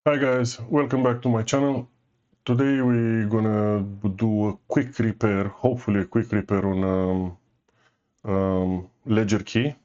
Hi guys, welcome back to my channel. Today we're gonna do a quick repair, hopefully a quick repair on Ledger key.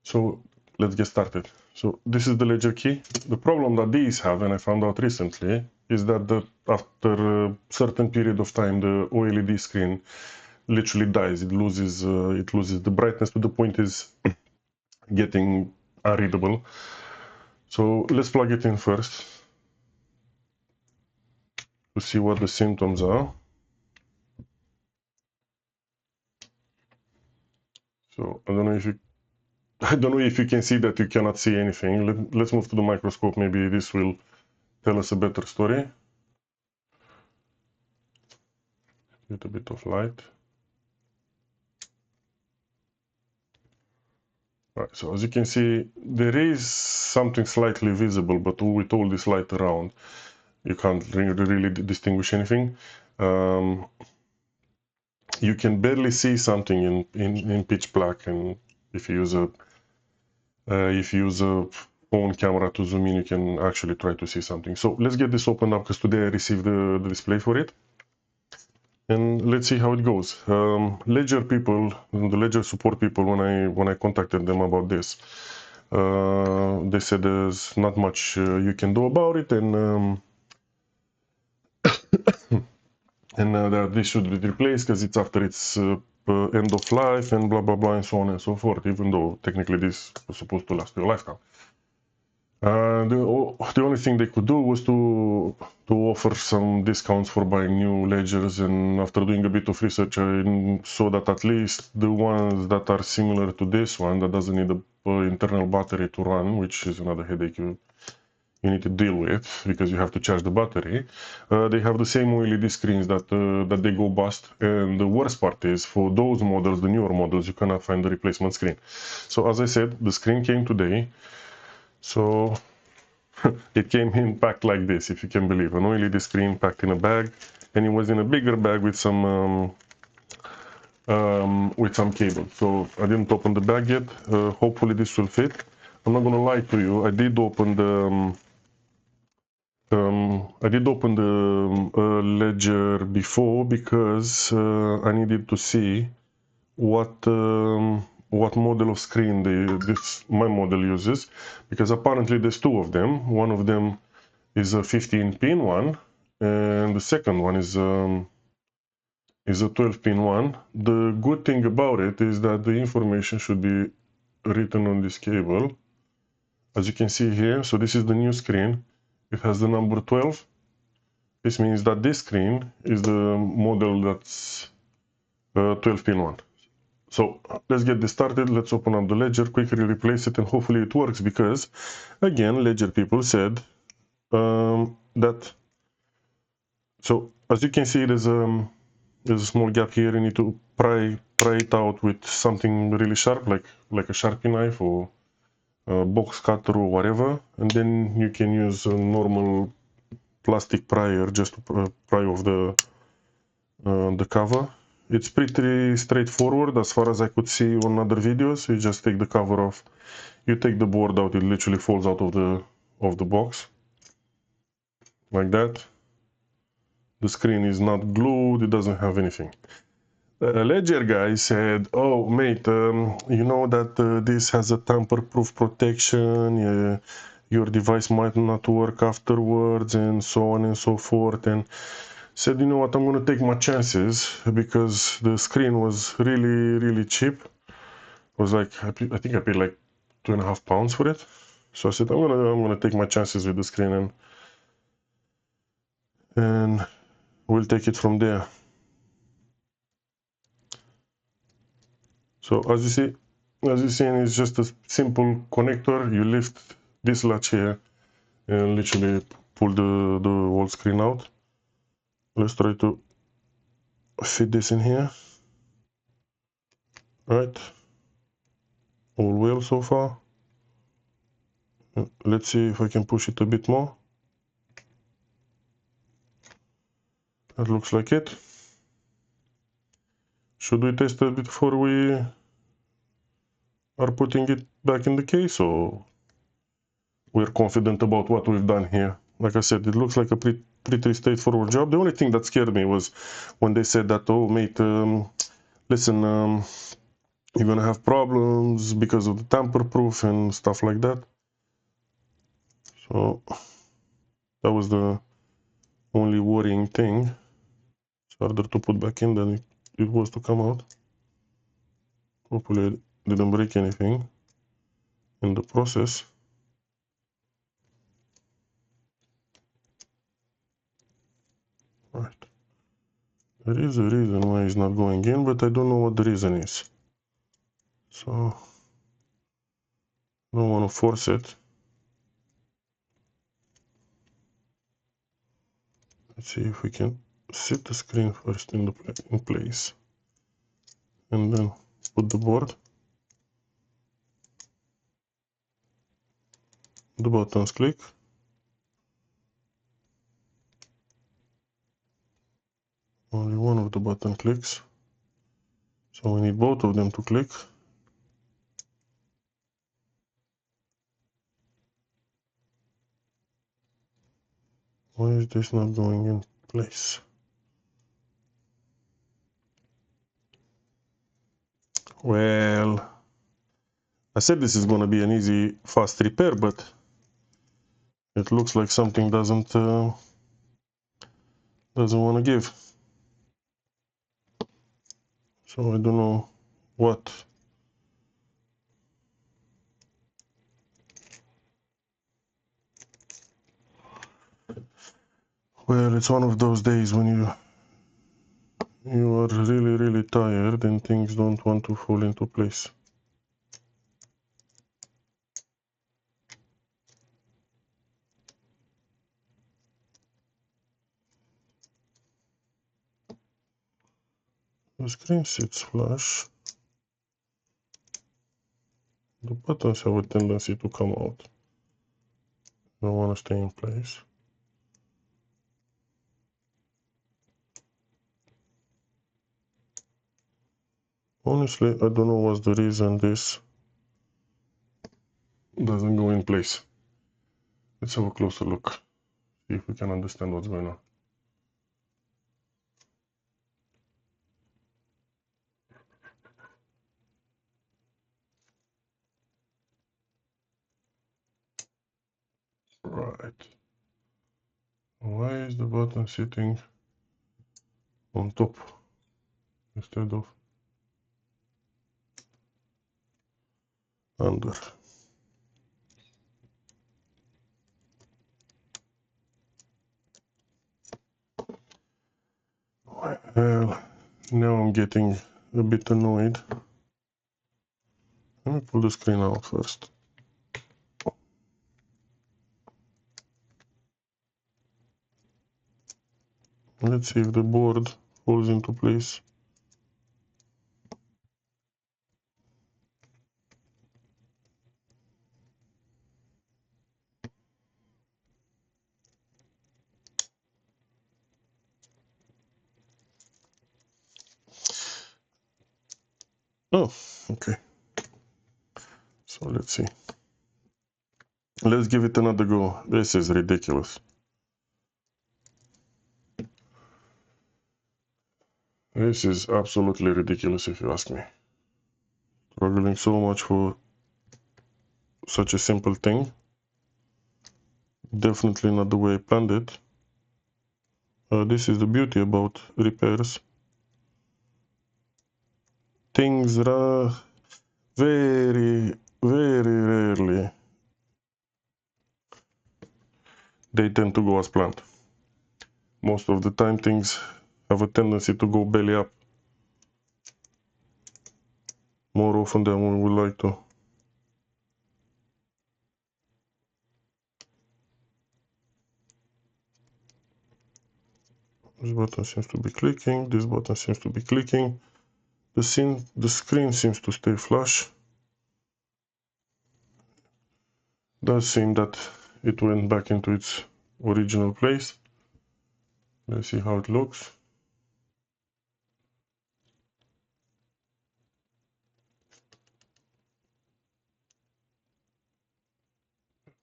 So let's get started. So this is the Ledger key. The problem that these have, and I found out recently, is that after a certain period of time the OLED screen literally dies. It loses the brightness to the point is getting unreadable. So let's plug it in first to see what the symptoms are. So I don't know if you can see that you cannot see anything. Let's move to the microscope. Maybe this will tell us a better story. Get a bit of light. Right, so as you can see, there is something slightly visible, but with all this light around, you can't really distinguish anything. You can barely see something in pitch black, and if you use a phone camera to zoom in, you can actually try to see something. So let's get this opened up, because today I received the display for it. And let's see how it goes. Ledger people, the Ledger support people, when I contacted them about this, they said there's not much you can do about it, and that this should be replaced because it's after its end of life and blah blah blah and so on and so forth. Even though technically this was supposed to last your lifetime. The only thing they could do was to offer some discounts for buying new ledgers, and after doing a bit of research, I saw that at least the ones that are similar to this one, that doesn't need an internal battery to run, which is another headache you need to deal with because you have to charge the battery. They have the same OLED screens that they go bust, and the worst part is for those models, the newer models, you cannot find the replacement screen. So as I said, the screen came today. So it came in packed like this, if you can believe, an OLED screen packed in a bag, and it was in a bigger bag with some cable. So I didn't open the bag yet. Hopefully this will fit. I'm not gonna lie to you. I did open the Ledger before because I needed to see what model of screen my model uses, because apparently there's two of them. One of them is a 15-pin one, and the second one is a 12-pin one. The good thing about it is that the information should be written on this cable, as you can see here. So this is the new screen. It has the number 12. This means that this screen is the model that's 12-pin one. So let's get this started. Let's open up the Ledger, quickly replace it, and hopefully it works, because again, Ledger people said that. So as you can see, there's a small gap here. You need to pry it out with something really sharp, like a Sharpie knife or a box cutter or whatever, and then you can use a normal plastic prier just to pry off the cover. It's pretty straightforward as far as I could see on other videos. You just take the cover off, you take the board out, it literally falls out of the box like that. The screen is not glued, it doesn't have anything. Ledger guy said, "Oh, mate, you know that this has a tamper-proof protection. Your device might not work afterwards, and so on and so forth." And said, "You know what? I'm gonna take my chances because the screen was really, really cheap. It was like I think I paid like £2.5 for it. So I said, I'm gonna take my chances with the screen, and we'll take it from there." So as you see, it's just a simple connector. You lift this latch here and literally pull the whole screen out. Let's try to fit this in here. Right, all well so far. Let's see if I can push it a bit more. That looks like it. Should we test it before we are putting it back in the case, or we're confident about what we've done here. Like I said, it looks like a pretty straightforward job. The only thing that scared me was when they said that, oh mate, listen, you're gonna have problems because of the tamper proof and stuff like that. So that was the only worrying thing. It's harder to put back in than it was to come out. Hopefully I didn't break anything in the process. Right. There is a reason why it's not going in, but I don't know what the reason is. So I don't want to force it. Let's see if we can sit the screen first in place and then put the board. The buttons click. Only one of the button clicks. So we need both of them to click. Why is this not going in place? Well, I said this is going to be an easy, fast repair, but it looks like something doesn't want to give. So I don't know what. Well, it's one of those days when you are really tired and things don't want to fall into place. The screen sits flush. The buttons have a tendency to come out. Don't want to stay in place. Honestly, I don't know what's the reason this doesn't go in place. Let's have a closer look, see if we can understand what's going on. Right. Why is the button sitting on top instead of under? Well, now I'm getting a bit annoyed. Let me pull the screen out first. Let's see if the board falls into place. Oh, okay. So let's see. Let's give it another go. This is ridiculous. This is absolutely ridiculous if you ask me. Struggling so much for such a simple thing. Definitely not the way I planned it. This is the beauty about repairs. Things are very rarely they tend to go as planned. Most of the time things have a tendency to go belly up more often than we would like to. This button seems to be clicking, this button seems to be clicking. The screen seems to stay flush. Does seem that it went back into its original place. Let's see how it looks.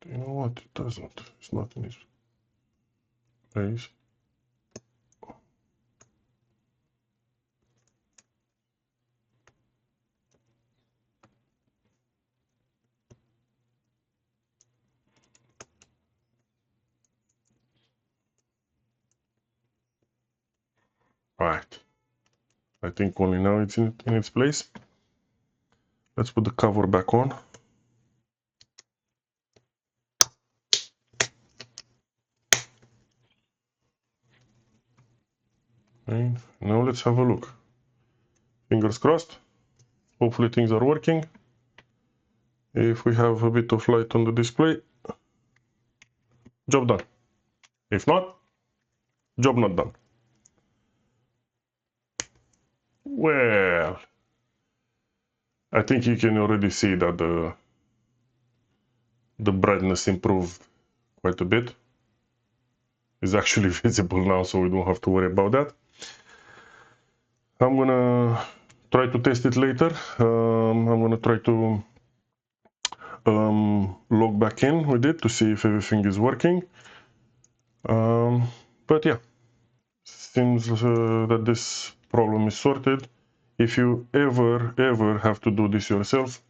You know what? It doesn't. It's not in this place. Right. I think only now it's in its place. Let's put the cover back on. And now let's have a look. Fingers crossed. Hopefully things are working. If we have a bit of light on the display, job done. If not, job not done. Well, I think you can already see that the brightness improved quite a bit. It's actually visible now, so we don't have to worry about that. I'm gonna try to test it later. I'm gonna try to log back in with it to see if everything is working. But yeah, seems that this problem is sorted. If you ever have to do this yourself,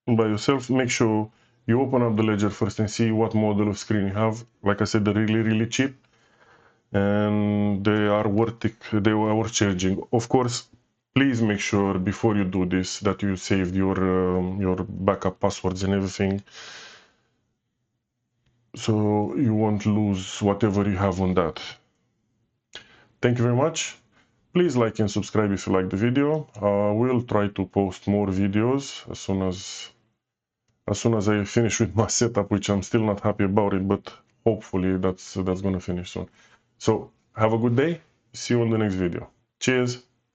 by yourself, make sure you open up the Ledger first and see what model of screen you have. Like I said, they're really cheap and they are worth it. They are worth charging. Of course, please make sure before you do this that you saved your backup passwords and everything, so you won't lose whatever you have on that. Thank you very much. Please like and subscribe if you like the video. We'll try to post more videos as soon as I finish with my setup, which I'm still not happy about it, but hopefully that's gonna finish soon. So have a good day. See you in the next video. Cheers.